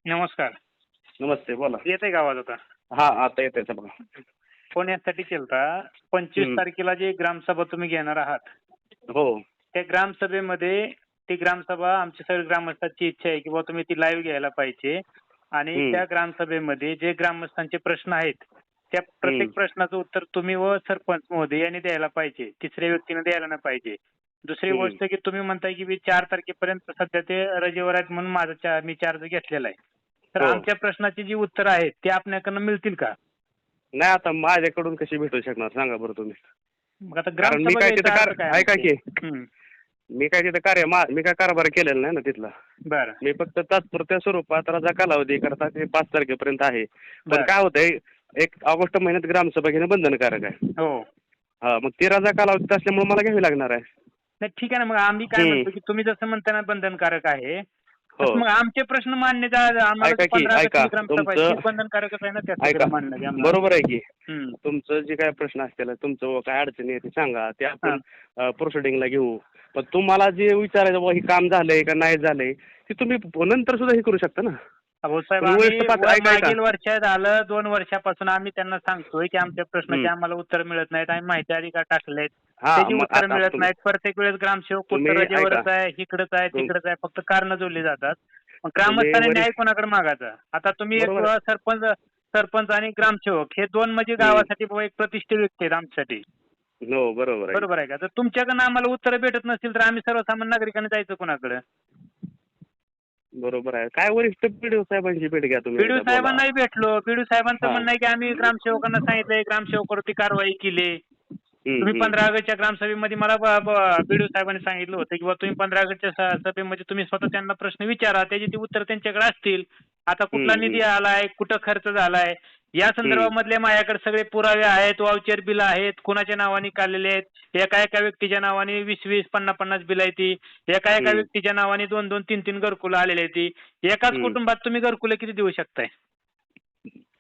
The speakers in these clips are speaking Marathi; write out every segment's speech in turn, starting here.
नमस्कार. नमस्ते, बोला. येतंय का आवाज आता? हा, आता येतंय बघा. फोन यासाठी केलता, 25 हम्म. तारखेला जी ग्रामसभा तुम्ही घेणार आहात, हो. त्या ग्रामसभेमध्ये ती ग्रामसभा आमच्या सगळ्या ग्रामस्थांची इच्छा आहे की बुवा तुम्ही ती लाईव्ह घ्यायला पाहिजे आणि हम्म. त्या ग्रामसभेमध्ये जे ग्रामस्थांचे प्रश्न आहेत, त्या हम्म. प्रत्येक प्रश्नाचं उत्तर तुम्ही व सरपंच महोदय यांनी द्यायला पाहिजे. तिसऱ्या व्यक्तीने द्यायला नाही पाहिजे. दुसरी हम्म. गोष्ट की तुम्ही म्हणताय की 4 तारखेपर्यंत सध्या ते रजेवर आहेत म्हणून मी चार्ज घेतलेला आहे. तर हो. आमच्या प्रश्नाची जी उत्तरं आहेत ती आपल्याकडनं मिळतील का? नाही, आता माझ्याकडून कशी भेटू शकणार सांगा बरं तुम्ही. मग आता कारण मी ग्रामसभा काय घ्यायचा अर्थ तिथं काय ऐका म्हणजे? की, मी काय तिथं मी काय कारभार केलेला नाही ना तिथला. बरं. मी फक्त तात्पुरत्या स्वरूपात रजा कालावधी करता ते 5 तारखेपर्यंत आहे. पण बरं. काय होतंय, 1 ऑगस्ट महिन्यात ग्रामसभा घेणं बंधनकारक आहे. हो. हा, मग ती रजा कालावधीत असल्यामुळे मला घ्यावी लागणार आहे. नाही ठीक आहे ना, मग आम्ही काय म्हणतो की तुम्ही जसं म्हणता ना बंधनकारक आहे, हो. तसं मग आमचे प्रश्न मान्य आम्हाला ऐका की, 15 ऐका. ऑगस्टची ग्रामसभा आहे ती तुमचं बंधनकारकच आहे ना, त्या ऐका. सगळं मान्य आहे आम्हाला. बरोबर आहे की. हं. तुमचं जे काय प्रश्न असतील, तुमचं काय अडचणी आहे ते सांगा. ते आपण प्रोसिडिंगला घेऊ. पण तुम्हाला जे विचारायचं बाबा हे काम झालंय का नाही झालंय, ते तुम्ही नंतर सुद्धा हे करू शकता ना. अहो साहेब, पण आम्ही वरिष्ठ पातळी ऐका. मागील वर्षात आलं 2 वर्षापासून आम्ही त्यांना सांगतोय की आमच्या प्रश्नाची आम्हाला उत्तर मिळत नाहीत. आम्ही माहिती अधिकार टाकलेत, हा, त्याची मग उत्तर आता मिळत तुम्ही नाहीत. प्रत्येक वेळेस ग्रामसेवक तुम्ही उत्तर रजेवरच ऐका. आहे, इकडंच आहे, तिकडंच आहे, फक्त कारणं जोडली जातात. मग तुम्ही ग्रामस्थांनी न्याय वरिष्ठ कोणाकडे मागायचा? आता तुम्ही एक बरोबर आहे. सरपंच सरपंच आणि ग्रामसेवक हे 2 म्हणजे गावासाठी बाबा एक प्रतिष्ठित व्यक्ती आहेत आमच्यासाठी. हो, बरोबर आहे. बरोबर आहे का? तर तुमच्याकडनं आम्हाला उत्तरं भेटत नसतील तर आम्ही सर्वसामान्य नागरिकांनी जायचं कोणाकडे? बरोबर आहे. काय वरिष्ठ बीडीओ साहेबांची भेट घ्या तुम्ही, बीडीओ एकदा बोला. साहेबांनाही भेटलो. बीडीओ साहेबांचं हा. म्हणणं आहे की आम्ही ग्रामसेवकांना सांगितलंय, ग्रामसेवकावरती कारवाई केली. हम्म. तुम्ही हम्म. 15 ऑगस्टच्या ग्रामसभेमध्ये मला बीडीओ साहेबांनी सांगितलं होतं की बुवा तुम्ही 15 ऑगस्टच्या सभेमध्ये तुम्ही स्वतः त्यांना प्रश्न विचारा, त्याची ती उत्तर त्यांच्याकडे असतील. आता कुठला हम्म. निधी आलाय, कुठं खर्च झालाय, या संदर्भामधले माझ्याकडे सगळे पुरावे आहेत, वाउचर बिल आहेत, कुणाच्या नावाने काढलेले आहेत. एका एका व्यक्तीच्या नावाने 20-20, 50-50 बिल आहे ती. एका एका व्यक्तीच्या नावाने 2-2, 3-3 घरकुलं आलेली आहे ती. एकाच कुटुंबात तुम्ही घरकुलं किती देऊ शकताय?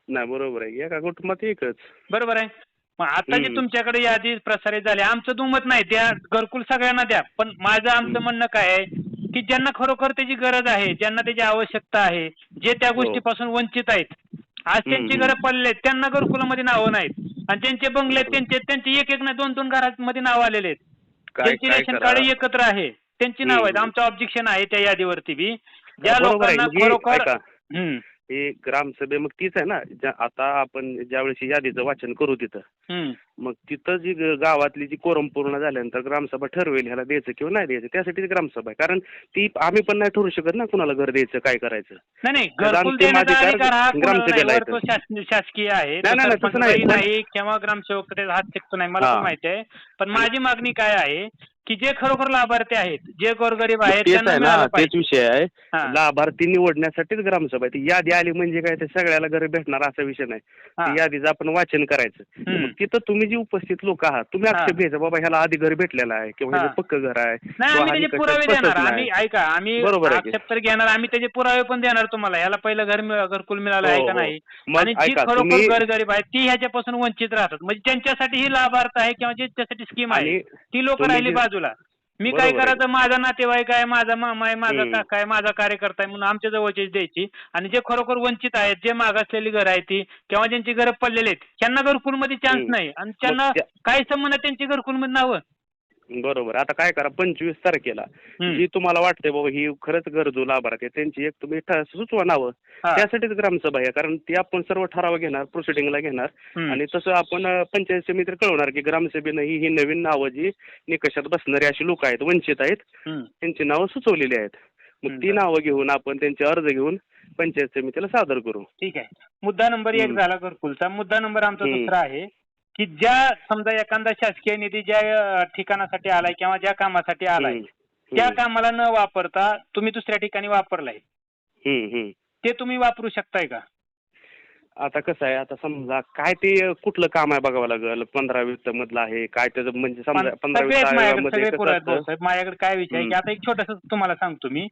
नाही, बरोबर आहे. एका कुटुंबात एकच. बरोबर आहे. मग आता जी तुमच्याकडे यादी प्रसारित झाली, आमचं दुमत नाही, द्या घरकुल सगळ्यांना द्या. पण आमचं म्हणणं काय आहे की ज्यांना खरोखर त्याची गरज आहे, ज्यांना त्याची आवश्यकता आहे, जे त्या गोष्टीपासून वंचित आहेत, आज त्यांची घरं पडले आहेत, त्यांना घरकुलामध्ये नावं नाहीत आणि ज्यांचे बंगले आहेत त्यांचे एक नाही 2-2 घरांमध्ये नावं आलेले आहेत. ज्यांची काय रेशन करा. कार्ड एकत्र आहे त्यांची नावं आहेत. आमचं ऑब्जेक्शन आहे त्या यादीवरती बी. ज्या बरोबर आहे. लोकांना मग हे खरोखर ऐका. हे ग्रामसभे मग तीच आहे ना, आता आपण ज्यावेळेस यादीचं वाचन करू तिथं, मग तिथं जी गावातली जी कोरम पूर्ण झाल्यानंतर ग्रामसभा ठरवेल ह्याला द्यायचं किंवा नाही द्यायचं, त्यासाठी ग्रामसभा आहे. कारण ती आम्ही पण नाही ठरवू शकत ना कुणाला घर द्यायचं, काय करायचं. नाही, त्याचा घरकुल अंतिम देण्याचा अधिकार हा ग्रामसभेला कोणाला येतो. नाही, शासकीय आहे. नाही, नाही, तसं नाही. नाही किंवा ग्रामसेवक त्याचा हात शिकतो नाही, मला पण माहिती आहे. पण माझी मागणी काय आहे की जे खरोखर लाभार्थी आहेत, जे गोरगरीब आहेत तेच त्यांना आहे ना, मिळालं तेच पाहिजे. विषय आहे. हा. लाभार्थी निवडण्यासाठीच ग्रामसभा आहे. ती यादी आली म्हणजे काय ते सगळ्याला घर भेटणार असा विषय नाही. ती यादीचं आपण वाचन करायचं. मग तिथं तुम्ही जी उपस्थित लोक आहात, तुम्ही आक्षेप घ्यायचा बाबा ह्याला आधी घर भेटलेलं आहे किंवा ह्याचं पक्क घर आहे नाही, किंवा आम्ही हा त्याचे निकष पुरावे पसत देणार. नाही. आम्ही ऐका, आम्ही बरोबर आहे की. आक्षेप तर घेणार, आम्ही त्याचे पुरावे पण देणार तुम्हाला. याला पहिलं घरकुल मिळालं आहे का हो. नाही, मग आणि जी ऐका, खरोखर तुम्ही गरगरीब आहेत ती ह्याच्यापासून वंचित राहतात. म्हणजे ज्यांच्यासाठी ही लाभार्थ आहे किंवा ज्यांच्यासाठी स्कीम आहे आणि ती लोक तुम्ही राहिली जे- बाजूला. मी काय बरोबर आहे. करायचं, माझा नातेवाईक आहे, माझा मामा आहे, माझा काका आहे, माझा कार्यकर्ता आहे म्हणून आमच्या जवळचीच द्यायची. आणि जे खरोखर वंचित आहेत, जे मागासलेली घरं आहेत ती किंवा ज्यांची घरं पडलेली आहेत, त्यांना घरकुलमध्ये चान्स नाही आणि त्यांना काय संबंध त्यांची घरकुलमध्ये नावं. बरोबर. आता काय करा, 25 तारखेला जी तुम्हाला वाटते बाबा ही खरंच गरजू लाभार्थी आहे, त्यांची एक तुम्ही सुचवा नावं. त्यासाठीच ग्रामसभा आहे. कारण ती आपण सर्व ठराव घेणार, प्रोसिडिंगला घेणार आणि तसं आपण पंचायत समितीला कळवणार की ग्रामसभेनं ही नवीन नावं जी निकषात बसणारी अशी लोक आहेत, वंचित आहेत, त्यांची नावं सुचवलेली आहेत. मग ती नावं घेऊन आपण त्यांचे अर्ज घेऊन पंचायत समितीला सादर करू. ठीक आहे. मुद्दा नंबर 1 झाला घरकुलचा. मुद्दा नंबर आमचा दुसरा आहे की ज्या समजा एखादा शासकीय निधी ज्या ठिकाणासाठी आलाय किंवा ज्या कामासाठी आलाय त्या कामाला न वापरता तुम्ही दुसऱ्या ठिकाणी वापरलाय, ते तुम्ही वापरू शकताय का? आता कसं आहे, आता समजा काय ते कुठलं काम आहे बघावं लागेल. 15-20 मधलं आहे काय त्याचं, म्हणजे समजा 15-20 सगळे पुरावे माझ्याकडे काय विषय आहे की आता एक छोटस तुम्हाला सांगतो मी.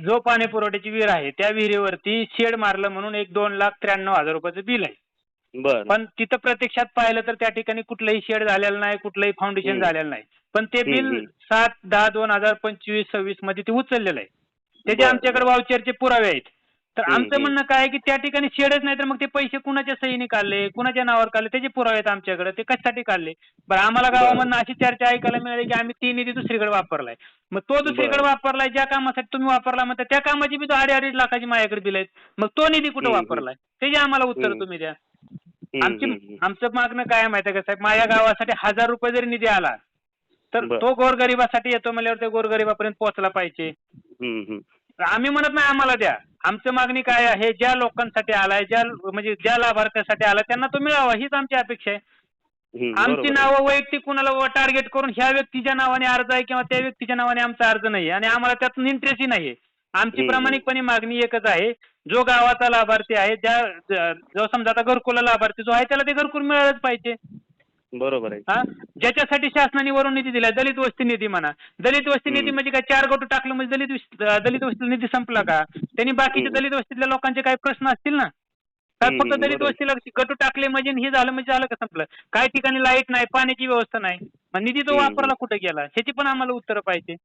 जो पाणी पुरवठ्याची विहीर आहे त्या विहिरीवरती शेड मारलं म्हणून एक 2,93,000 रुपयाचं बिल आहे. पण तिथं प्रत्यक्षात पाहिलं तर त्या ठिकाणी कुठलंही शेड झालेलं नाही, कुठलंही फाउंडेशन झालेलं नाही. पण ते बिल 7/10/2025-26 मध्ये ते उचललेलं आहे. त्याचे आमच्याकडे वाउचरचे पुरावे आहेत. तर आमचं म्हणणं काय आहे की त्या ठिकाणी शेडच नाही तर मग ते पैसे कुणाच्या सहीने काढले, कुणाच्या नावावर काढले त्याचे पुरावे आहेत आमच्याकडे. ते कशासाठी काढले? बरं आम्हाला गावामधनं अशी चर्चा ऐकायला मिळाली की आम्ही ती निधी दुसरीकडे वापरलाय. मग तो दुसरीकडे वापरलाय ज्या कामासाठी तुम्ही वापरला म्हणता त्या कामाची बी तो 2.5 लाखाची माझ्याकडे बिल आहेत. मग तो निधी कुठं वापरलाय? त्याची आम्हाला उत्तर तुम्ही द्या. आमचं मागणं काय माहिती आहे का साहेब, माझ्या गावासाठी 1000 रुपये जरी निधी आला तर तो गोरगरिबासाठी येतो म्हणल्यावर ते गोरगरिबापर्यंत पोहोचला पाहिजे. आम्ही म्हणत नाही आम्हाला द्या. आमचं मागणी काय आहे, ज्या लोकांसाठी आलाय, म्हणजे ज्या लाभार्थ्यासाठी आला त्यांना तो मिळावा हीच आमची अपेक्षा आहे. आमची नावं वैयक्तिक कुणाला टार्गेट करून ह्या व्यक्तीच्या नावाने अर्ज आहे किंवा त्या व्यक्तीच्या नावाने आमचा अर्ज नाही आणि आम्हाला त्यातून इंटरेस्टही नाहीये. आमची प्रामाणिकपणे मागणी एकच आहे, जो गावाचा लाभार्थी आहे जो समजा आता घरकुल लाभार्थी जो आहे त्याला ते घरकुल मिळालंच पाहिजे. बरोबर आहे. ज्याच्यासाठी शासनाने वरून निधी दिला, दलित वस्ती निधी म्हणा. दलित वस्ती निधी म्हणजे काय 4 गटू टाकलं म्हणजे दलित वस्ती निधी संपला का? त्यांनी बाकीच्या दलित वस्तीतल्या लोकांचे काही प्रश्न असतील ना. काय फक्त दलित वस्तीला गटू टाकले म्हणजे हे झालं का संपलं? काही ठिकाणी लाईट नाही, पाण्याची व्यवस्था नाही, मग निधी तो वापरला कुठे गेला ह्याची पण आम्हाला उत्तर पाहिजे.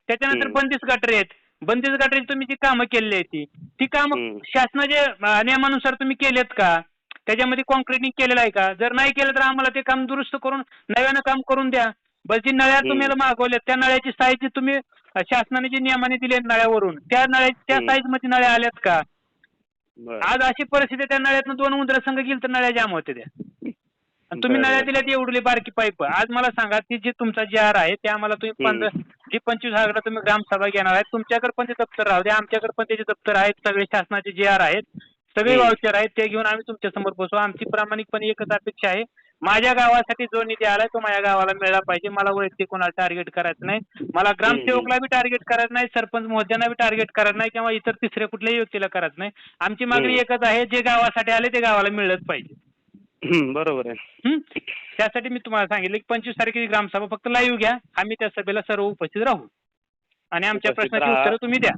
त्याच्यानंतर बंदिस्त गटारे आहेत. बंदिस्त गटारीची तुम्ही जी कामं केलेली आहेत ती कामं शासनाच्या नियमानुसार तुम्ही केलेत का? त्याच्यामध्ये कॉन्क्रिटिंग केलेलं आहे का? जर नाही केलं तर आम्हाला ते काम दुरुस्त करून नव्यानं काम करून द्या. बस जी नळ्या तुम्ही मागवल्यात त्या नळ्याची साईज तुम्ही शासनाने जी नियमाने दिली नळ्यावरून त्या साईज मध्ये नळ्या आल्यात का? आज अशी परिस्थिती त्या नळ्यातनं 2 उंदरं संघ गेली तर नळ्या जाम होते त्या. तुम्ही नळ्या दिल्यात एवढी बारकी पाईप. आज मला सांगा ती जी तुमचा JR आहे ते आम्हाला तुम्ही 25,000 तुम्ही ग्रामसभा घेणार आहेत. तुमच्याकडे पण ते दप्तर राहू द्या, आमच्याकडे पण त्याचे दप्तर आहेत, सगळे शासनाचे JR आहेत, सगळे वाउचर आहेत, ते घेऊन आम्ही तुमच्या समोर बसू. आमची प्रामाणिकपणे एकच अपेक्षा आहे, माझ्या गावासाठी जो निधी आलाय तो माझ्या गावाला मिळाला पाहिजे. मला वैयक्तिक कोणाला टार्गेट करायचं नाही, मला ग्रामसेवकला बी टार्गेट करायचं नाही, सरपंच महोदयांना बी टार्गेट करायचं नाही किंवा इतर तिसऱ्या कुठल्याही व्यक्तीला करायचं नाही. आमची मागणी एकच आहे, जे गावासाठी आले ते गावाला मिळलंच पाहिजे. बरोबर आहे. त्यासाठी मी तुम्हाला सांगितलं की 25 तारखेची ग्रामसभा फक्त लाईव्ह घ्या, आम्ही त्या सभेला सर्व उपस्थित राहू आणि आमच्या प्रश्नाची उत्तरं तुम्ही द्या.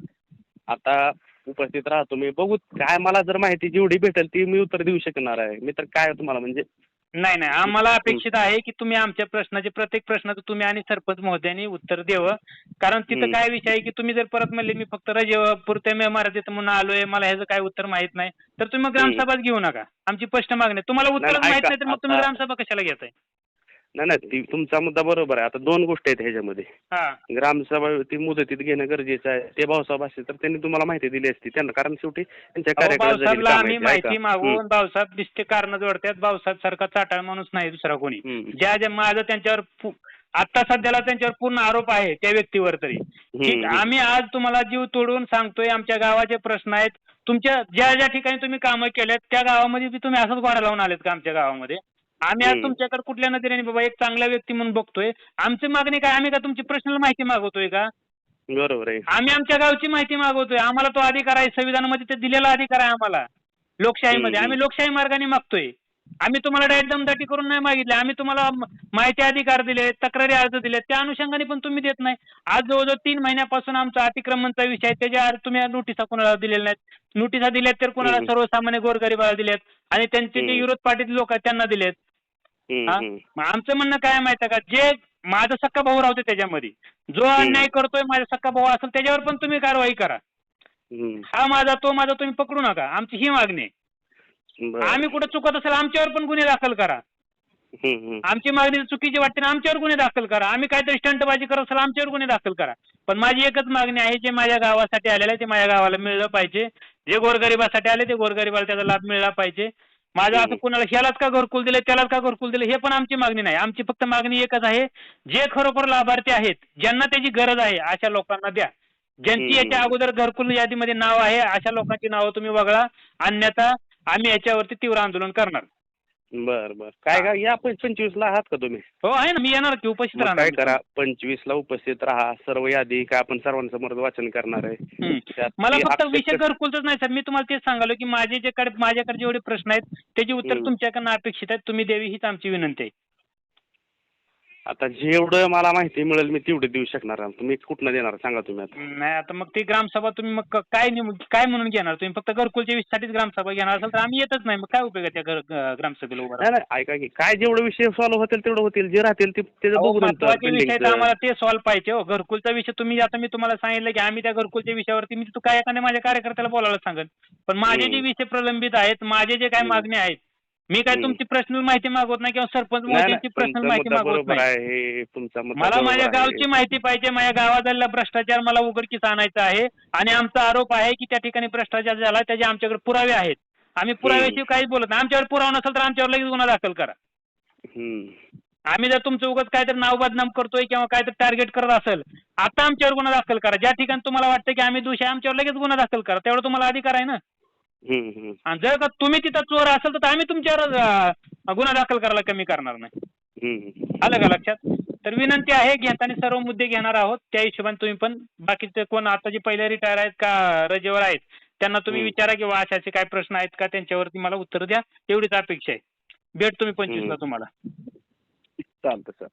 आता उपस्थित राहा तुम्ही, बघू काय मला जर माहिती जेवढी भेटेल ती मी उत्तर देऊ शकणार आहे. मी तर काय तुम्हाला म्हणजे नाही आम्हाला अपेक्षित आहे की तुम्ही आमच्या प्रश्नाचे प्रत्येक प्रश्नाचं तुम्ही आणि सरपंच महोदयांनी उत्तर द्यावं. कारण तिथं काय विषय आहे की तुम्ही जर परत म्हणले मी फक्त पुरत्या मराठीत म्हणून आलोय, मला ह्याचं काय उत्तर माहित नाही, तर तुम्ही ग्रामसभाच घेऊ नका. आमची स्पष्ट मागणी आहे. तुम्हाला उत्तरच माहित नाही तर मग तुम्ही ग्रामसभा कशाला घेताय? नाही तुमचा मुद्दा बरोबर आहे. आता 2 गोष्टी आहेत ह्याच्यामध्ये. ग्रामसभा ती मुदतीत घेणं गरजेचं आहे. ते भाऊसाहेब असते तर त्यांनी तुम्हाला माहिती दिली असती त्यांना, कारण शेवटी त्यांच्या भाऊसाहेबला आम्ही माहिती मागून भाऊसाहेब दिसते कारण जोडतात. भाऊसाहेब सारखा चाटाळ माणूस नाही दुसरा कोणी. ज्या माझं त्यांच्यावर आता सध्याला त्यांच्यावर पूर्ण आरोप आहे त्या व्यक्तीवर तरी. आम्ही आज तुम्हाला जीव तोडून सांगतोय आमच्या गावाचे प्रश्न आहेत. तुमच्या ज्या ठिकाणी तुम्ही कामं केल्यात त्या गावामध्ये बी तुम्ही असंच घोडा लावून आलेत का आमच्या गावामध्ये? आम्ही आज तुमच्याकडे कुठल्या नजरेने बाबा एक चांगला व्यक्ती म्हणून बघतोय. आमची मागणी काय, आम्ही का तुमची पर्सनल माहिती मागवतोय का? बरोबर आहे. आम्ही आमच्या गावची माहिती मागवतोय. आम्हाला तो अधिकार आहे, संविधानामध्ये ते दिलेला अधिकार आहे आम्हाला. लोकशाहीमध्ये आम्ही लोकशाही मार्गाने मागतोय. आम्ही तुम्हाला डायरेक्ट दमदाटी करून नाही मागितले. आम्ही तुम्हाला माहिती अधिकार दिले, तक्रारी अर्ज दिले, त्या अनुषंगाने पण तुम्ही देत नाही. आज जवळजवळ 3 महिन्यापासून आमचा अतिक्रमणचा विषय आहे, त्याच्या तुम्ही नोटिसा कोणाला दिलेल्या नाहीत. नोटिसा दिल्यात तर कोणाला सर्वसामान्य गोरगरिबाला दिल्यात आणि त्यांचे जे विरोध पार्टीचे लोक आहेत त्यांना दिलेत. आमचं म्हणणं काय माहिती का, जे माझा सक्का भाऊ राहतो त्याच्यामध्ये जो अन्याय करतोय माझा सक्का भाऊ असेल त्याच्यावर पण तुम्ही कारवाई करा. हा माझा तो माझा तुम्ही पकडू नका. आमची ही मागणी आहे. आम्ही कुठं चुकत असेल आमच्यावर पण गुन्हे दाखल करा. आमची मागणी चुकीची वाटते ना आमच्यावर गुन्हे दाखल करा. आम्ही काहीतरी स्टंटबाजी करत असेल आमच्यावर गुन्हे दाखल करा. पण माझी एकच मागणी आहे, जे माझ्या गावासाठी आलेलं आहे ते माझ्या गावाला मिळलं पाहिजे. जे गोरगरिबासाठी आले ते गोरगरिबाला त्याचा लाभ मिळाला पाहिजे. माझं असं कुणाला ह्यालाच का घरकुल दिले त्यालाच का घरकुल दिले हे पण आमची मागणी नाही. आमची फक्त मागणी एकच आहे, जे खरोखर लाभार्थी आहेत ज्यांना त्याची गरज आहे अशा लोकांना द्या. ज्यांची याच्या अगोदर घरकुल यादीमध्ये नाव आहे अशा लोकांची नावं तुम्ही वगळा, अन्यथा आम्ही याच्यावरती तीव्र आंदोलन करणार. बर काय या 25ला आहात का तुम्ही? हो आहे ना, मी येणार की उपस्थित राहणार. काय करा 25ला उपस्थित राहा. सर्व यादी काय आपण सर्वांसमोर वाचन करणार आहे. मला फक्त विषय घरकुलच नाही सर, मी तुम्हाला तेच सांगालो की माझ्याकडे जेवढे प्रश्न आहेत त्याची उत्तर तुमच्याकडनं अपेक्षित आहेत, तुम्ही द्यावी हीच आमची विनंती आहे. आता जेवढं मला माहिती मिळेल मी तेवढं देऊ शकणार आहे. तुम्ही कुठनं देणार सांगा तुम्ही आता. नाही आता मग ती ग्रामसभा तुम्ही मग काय म्हणून घेणार तुम्ही? फक्त घरकुलच्या विषयासाठीच ग्रामसभा घेणार असाल तर आम्ही येतच नाही. मग काय उपयोग आहे त्या ग्रामसभेला उभं नाही नाही ऐका की काय जेवढं विषय सॉल्व्ह होतील तेवढं होतील, जे राहतील ते त्याचं बघू नंतर महत्वाचे विषय तर pending चं. आम्हाला ते सॉल्व्ह पाहिजे हो. घरकुलचा विषय तुम्ही आता मी तुम्हाला सांगितलं की आम्ही त्या घरकुलच्या विषयावरती मी तू काय एखाद्या माझ्या कार्यकर्त्याला बोलायला सांगेन. पण माझे जे विषय प्रलंबित आहेत, माझे जे काय मागणी आहेत, मी काय तुमची पर्सनल माहिती मागवत नाही किंवा सरपंच नाही महोदयांची नाही, पर्सनल तुमचा माहिती मुद्दा मागवत बरोबर नाही. आहे. तुमचा मुद्दा मला बरोबर माझ्या आहे. गावची माहिती पाहिजे. माझ्या गावात झालेला भ्रष्टाचार मला उघडकीस आणायचा आहे आणि आमचा आरोप आहे की त्या ठिकाणी भ्रष्टाचार झाला, त्याचे आमच्याकडे पुरावे आहेत. आम्ही पुराव्याशिवाय काहीच बोलत नाही. आमच्यावर पुरावा नसेल तर आमच्यावर लगेच गुन्हा दाखल करा. आम्ही जर तुमचं उगाच काहीतरी नाव बदनाम करतोय किंवा काहीतरी टार्गेट करत असेल, आता आमच्यावर गुन्हा दाखल करा. ज्या ठिकाणी तुम्हाला वाटतं की आम्ही दोषी आहे, आमच्यावर लगेच गुन्हा दाखल करा. तेवढा तुम्हाला अधिकार आहे ना. आणि जर का तुम्ही तिथं चोर असेल तर आम्ही तुमच्यावर गुन्हा दाखल करायला कमी करणार नाही. आलं का लक्षात? तर विनंती आहे, घेताना सर्व मुद्दे घेणार आहोत. त्या हिशोबाने तुम्ही पण बाकीचे कोण आता जे पहिले रिटायर आहेत का रजेवर आहेत त्यांना तुम्ही विचारा की असे असे काय प्रश्न आहेत का, त्यांच्यावरती मला उत्तर द्या. एवढीच अपेक्षा आहे. भेट तुम्ही 25 ला तुम्हाला. चालतं सर.